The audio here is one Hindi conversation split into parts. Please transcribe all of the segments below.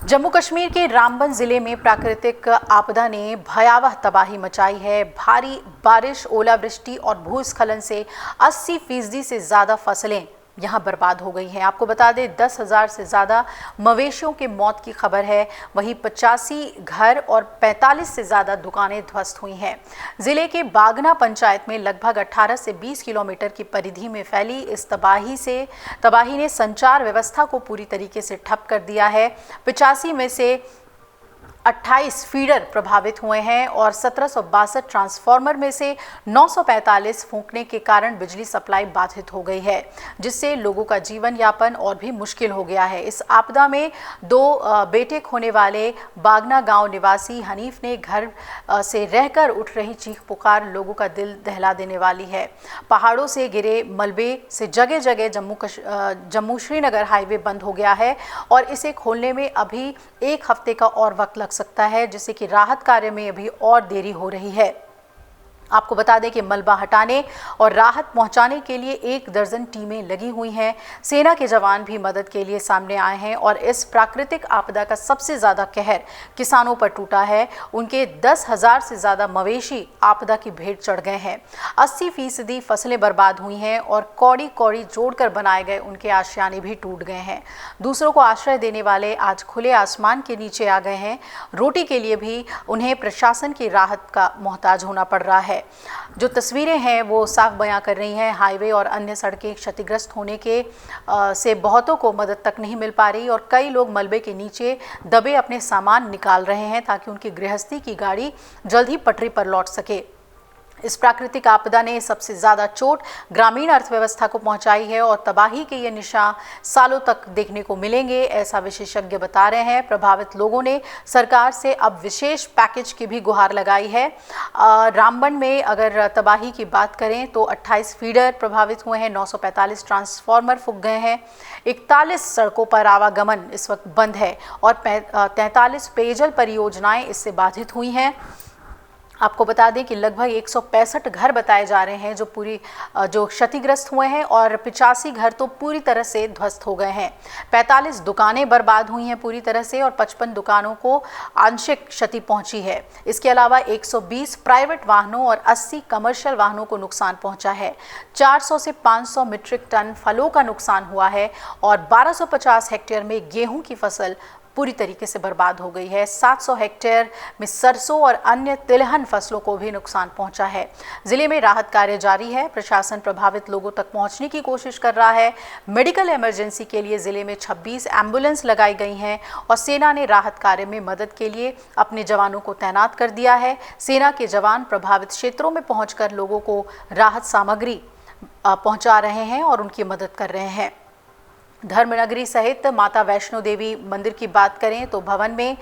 जम्मू कश्मीर के रामबन जिले में प्राकृतिक आपदा ने भयावह तबाही मचाई है। भारी बारिश, ओलावृष्टि और भूस्खलन से 80% से ज़्यादा फसलें यहां बर्बाद हो गई हैं। आपको बता दें 10,000 से ज़्यादा मवेशियों के मौत की खबर है। वहीं 85 घर और 45 से ज़्यादा दुकानें ध्वस्त हुई हैं। जिले के बागना पंचायत में लगभग 18 से 20 किलोमीटर की परिधि में फैली इस तबाही ने संचार व्यवस्था को पूरी तरीके से ठप कर दिया है। 85 में से 28 फीडर प्रभावित हुए हैं और 1762 ट्रांसफार्मर में से 945 फूंकने के कारण बिजली सप्लाई बाधित हो गई है, जिससे लोगों का जीवन यापन और भी मुश्किल हो गया है। इस आपदा में 2 बेटे खोने वाले बागना गांव निवासी हनीफ ने घर से रहकर उठ रही चीख पुकार लोगों का दिल दहला देने वाली है। पहाड़ों से गिरे मलबे से जगह जगह जम्मू श्रीनगर हाईवे बंद हो गया है और इसे खोलने में अभी 1 हफ्ते का और वक्त लग सकता है, जिससे कि राहत कार्य में अभी और देरी हो रही है। आपको बता दें कि मलबा हटाने और राहत पहुंचाने के लिए 1 दर्जन टीमें लगी हुई हैं। सेना के जवान भी मदद के लिए सामने आए हैं और इस प्राकृतिक आपदा का सबसे ज़्यादा कहर किसानों पर टूटा है। उनके 10,000 से ज़्यादा मवेशी आपदा की भेंट चढ़ गए हैं। 80% फसलें बर्बाद हुई हैं और कौड़ी कौड़ी जोड़कर बनाए गए उनके आशियाने भी टूट गए हैं। दूसरों को आश्रय देने वाले आज खुले आसमान के नीचे आ गए हैं। रोटी के लिए भी उन्हें प्रशासन की राहत का मोहताज होना पड़ रहा है। जो तस्वीरें हैं वो साफ बयां कर रही हैं। हाईवे और अन्य सड़कें क्षतिग्रस्त होने के से बहुतों को मदद तक नहीं मिल पा रही और कई लोग मलबे के नीचे दबे अपने सामान निकाल रहे हैं ताकि उनकी गृहस्थी की गाड़ी जल्द ही पटरी पर लौट सके। इस प्राकृतिक आपदा ने सबसे ज़्यादा चोट ग्रामीण अर्थव्यवस्था को पहुंचाई है और तबाही के ये निशान सालों तक देखने को मिलेंगे, ऐसा विशेषज्ञ बता रहे हैं। प्रभावित लोगों ने सरकार से अब विशेष पैकेज की भी गुहार लगाई है। रामबन में अगर तबाही की बात करें तो 28 फीडर प्रभावित हुए हैं, 945 ट्रांसफार्मर फूंक गए हैं, 41 सड़कों पर आवागमन इस वक्त बंद है और 43 पेयजल परियोजनाएं इससे बाधित हुई हैं। आपको बता दें कि लगभग 165 घर बताए जा रहे हैं जो क्षतिग्रस्त हुए हैं और 85 घर तो पूरी तरह से ध्वस्त हो गए हैं। 45 दुकानें बर्बाद हुई हैं पूरी तरह से और 55 दुकानों को आंशिक क्षति पहुंची है। इसके अलावा 120 प्राइवेट वाहनों और 80 कमर्शियल वाहनों को नुकसान पहुंचा है। 400 से 500 मीट्रिक टन फलों का नुकसान हुआ है और 1250 हेक्टेयर में गेहूं की फसल पूरी तरीके से बर्बाद हो गई है। 700 हेक्टेयर में सरसों और अन्य तिलहन फसलों को भी नुकसान पहुंचा है। जिले में राहत कार्य जारी है। प्रशासन प्रभावित लोगों तक पहुंचने की कोशिश कर रहा है। मेडिकल इमरजेंसी के लिए जिले में 26 एम्बुलेंस लगाई गई हैं और सेना ने राहत कार्य में मदद के लिए अपने जवानों को तैनात कर दिया है। सेना के जवान प्रभावित क्षेत्रों में पहुंचकर लोगों को राहत सामग्री पहुंचा रहे हैं और उनकी मदद कर रहे हैं। धर्मनगरी सहित माता वैष्णो देवी मंदिर की बात करें तो भवन में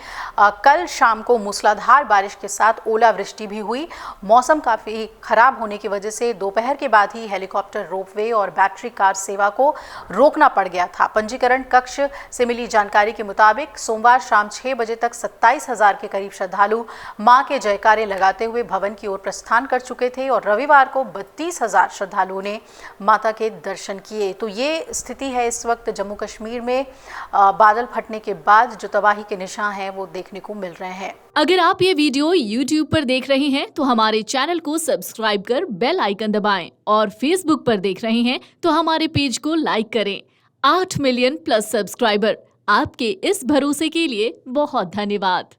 कल शाम को मूसलाधार बारिश के साथ ओलावृष्टि भी हुई। मौसम काफ़ी खराब होने की वजह से दोपहर के बाद ही हेलीकॉप्टर, रोपवे और बैटरी कार सेवा को रोकना पड़ गया था। पंजीकरण कक्ष से मिली जानकारी के मुताबिक सोमवार शाम 6 बजे तक 27,000 के करीब श्रद्धालु मां के जयकारे लगाते हुए भवन की ओर प्रस्थान कर चुके थे और रविवार को 32,000 श्रद्धालुओं ने माता के दर्शन किए। तो ये स्थिति है इस वक्त जम्मू कश्मीर में बादल फटने के बाद जो तबाही के निशान हैं वो देखने को मिल रहे हैं। अगर आप ये वीडियो YouTube पर देख रहे हैं तो हमारे चैनल को सब्सक्राइब कर बेल आइकन दबाएं और Facebook पर देख रहे हैं तो हमारे पेज को लाइक करें। 8 मिलियन प्लस सब्सक्राइबर, आपके इस भरोसे के लिए बहुत धन्यवाद।